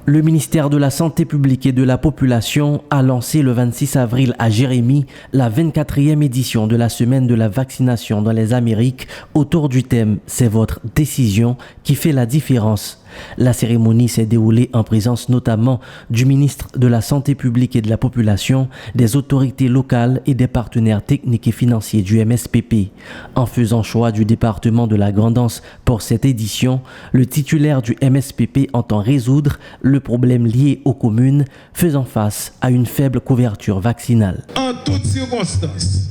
Le ministère de la Santé publique et de la Population a lancé le 26 avril à Jérémie la 24e édition de la semaine de la vaccination dans les Amériques autour du thème « C'est votre décision qui fait la différence ». La cérémonie s'est déroulée en présence notamment du ministre de la Santé publique et de la Population, des autorités locales et des partenaires techniques et financiers du MSPP. En faisant choix du département de la Grand'Anse pour cette édition, le titulaire du MSPP entend résoudre le problème lié aux communes faisant face à une faible couverture vaccinale. En toutes circonstances,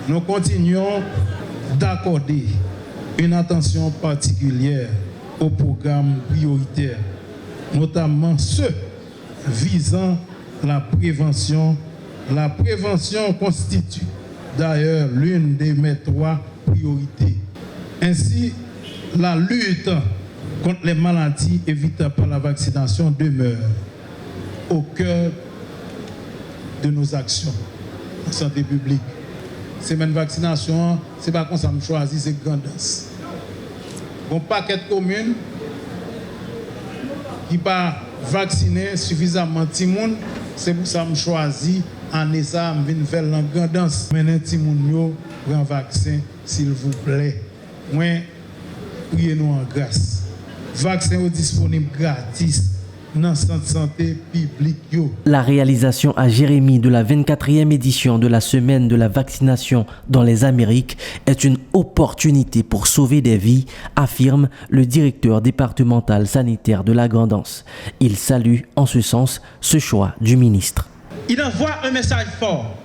nous continuons d'accorder une attention particulière aux programmes prioritaires, notamment ceux visant la prévention. La prévention constitue d'ailleurs l'une de mes 3 priorités. Ainsi, la lutte contre les maladies évitables par la vaccination demeure au cœur de nos actions en santé publique. Semaine vaccination, c'est pas comme ça me choisit, c'est Grand'Anse. Bon paquet de communes qui pas vacciner suffisamment de monde, c'est pour ça que je choisis année ça je viens faire la Grand'Anse. Maintenant ti moun yo prend vaccin s'il vous plaît. Moi priez nous en grâce. Vaccin est disponible gratis dans le centre de santé public. La réalisation à Jérémie de la 24e édition de la semaine de la vaccination dans les Amériques est une opportunité pour sauver des vies, affirme le directeur départemental sanitaire de la Grand'Anse. Il salue en ce sens ce choix du ministre. Il envoie un message fort.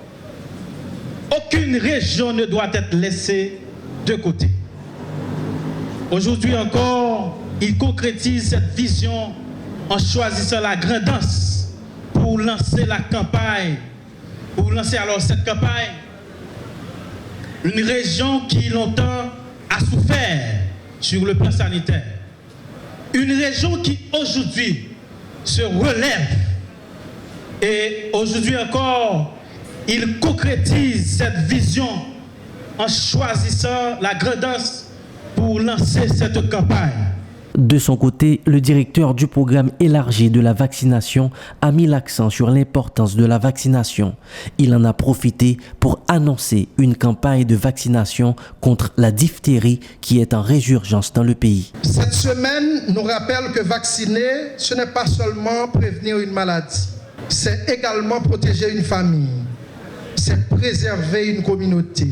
Aucune région ne doit être laissée de côté. Aujourd'hui encore, il concrétise cette vision en choisissant la Grand'Anse pour lancer la campagne. Pour lancer alors cette campagne, une région qui longtemps a souffert sur le plan sanitaire. Une région qui aujourd'hui se relève. Et aujourd'hui encore, il concrétise cette vision en choisissant la Grand'Anse pour lancer cette campagne. De son côté, le directeur du programme élargi de la vaccination a mis l'accent sur l'importance de la vaccination. Il en a profité pour annoncer une campagne de vaccination contre la diphtérie qui est en résurgence dans le pays. Cette semaine nous rappelle que vacciner, ce n'est pas seulement prévenir une maladie, c'est également protéger une famille, c'est préserver une communauté.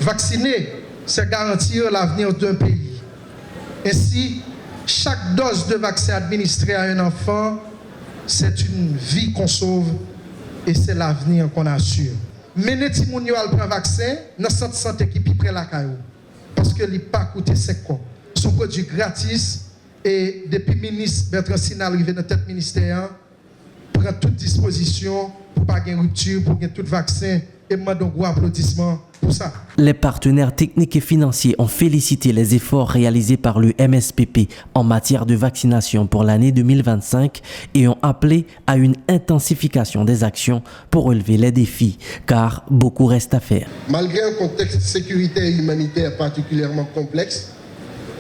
Vacciner, c'est garantir l'avenir d'un pays. Ainsi, chaque dose de vaccin administrée à un enfant, c'est une vie qu'on sauve et c'est l'avenir qu'on assure. Mener ti moun yo al prendre vaccin dans centre santé qui près la caillou parce que il pas coûté 5 quoi. Son produit gratis et depuis ministre Bertrand Sina arrivé dans tête ministère prend toute disposition pour pas gain rupture pour gain tout vaccin et demande un gros applaudissement pour ça. Les partenaires techniques et financiers ont félicité les efforts réalisés par le MSPP en matière de vaccination pour l'année 2025 et ont appelé à une intensification des actions pour relever les défis, car beaucoup reste à faire. Malgré un contexte sécuritaire et humanitaire particulièrement complexe,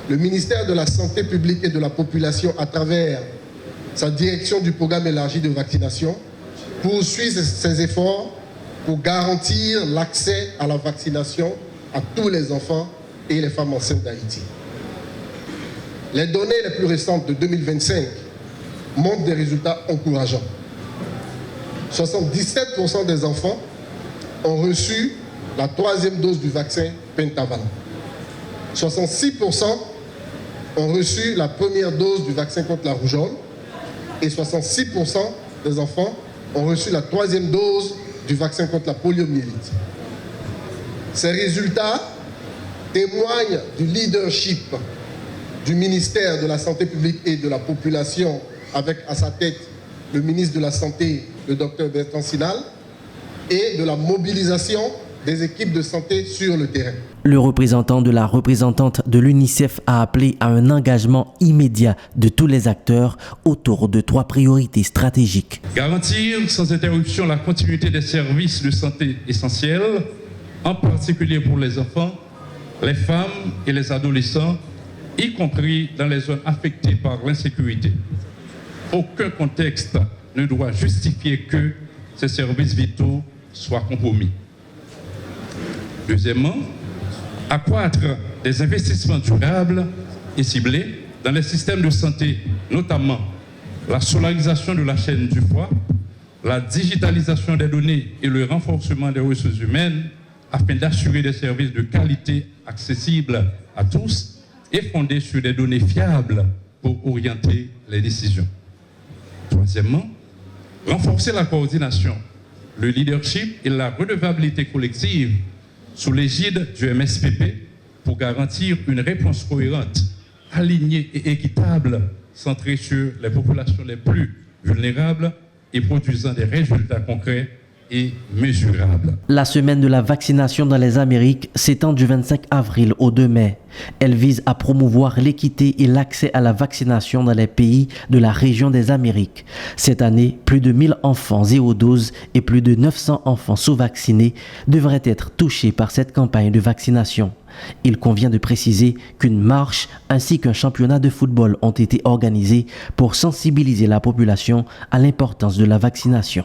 le ministère de la Santé publique et de la Population, à travers sa direction du programme élargi de vaccination, poursuit ses efforts pour garantir l'accès à la vaccination à tous les enfants et les femmes enceintes d'Haïti. Les données les plus récentes de 2025 montrent des résultats encourageants. 77% des enfants ont reçu la 3e dose du vaccin Pentavalent. 66% ont reçu la première dose du vaccin contre la rougeole et 66% des enfants ont reçu la 3e dose du vaccin contre la poliomyélite. Ces résultats témoignent du leadership du ministère de la Santé publique et de la Population, avec à sa tête le ministre de la Santé, le Dr Bertrand Sinal, et de la mobilisation des équipes de santé sur le terrain. Le représentant de la représentante de l'UNICEF a appelé à un engagement immédiat de tous les acteurs autour de 3 priorités stratégiques. Garantir sans interruption la continuité des services de santé essentiels, en particulier pour les enfants, les femmes et les adolescents, y compris dans les zones affectées par l'insécurité. Aucun contexte ne doit justifier que ces services vitaux soient compromis. Deuxièmement, accroître des investissements durables et ciblés dans les systèmes de santé, notamment la solarisation de la chaîne du froid, la digitalisation des données et le renforcement des ressources humaines afin d'assurer des services de qualité accessibles à tous et fondés sur des données fiables pour orienter les décisions. Troisièmement, renforcer la coordination, le leadership et la redevabilité collective sous l'égide du MSPP pour garantir une réponse cohérente, alignée et équitable, centrée sur les populations les plus vulnérables et produisant des résultats concrets et mesurables. La semaine de la vaccination dans les Amériques s'étend du 25 avril au 2 mai. Elle vise à promouvoir l'équité et l'accès à la vaccination dans les pays de la région des Amériques. Cette année, plus de 1000 enfants 0-12 et plus de 900 enfants sous-vaccinés devraient être touchés par cette campagne de vaccination. Il convient de préciser qu'une marche ainsi qu'un championnat de football ont été organisés pour sensibiliser la population à l'importance de la vaccination.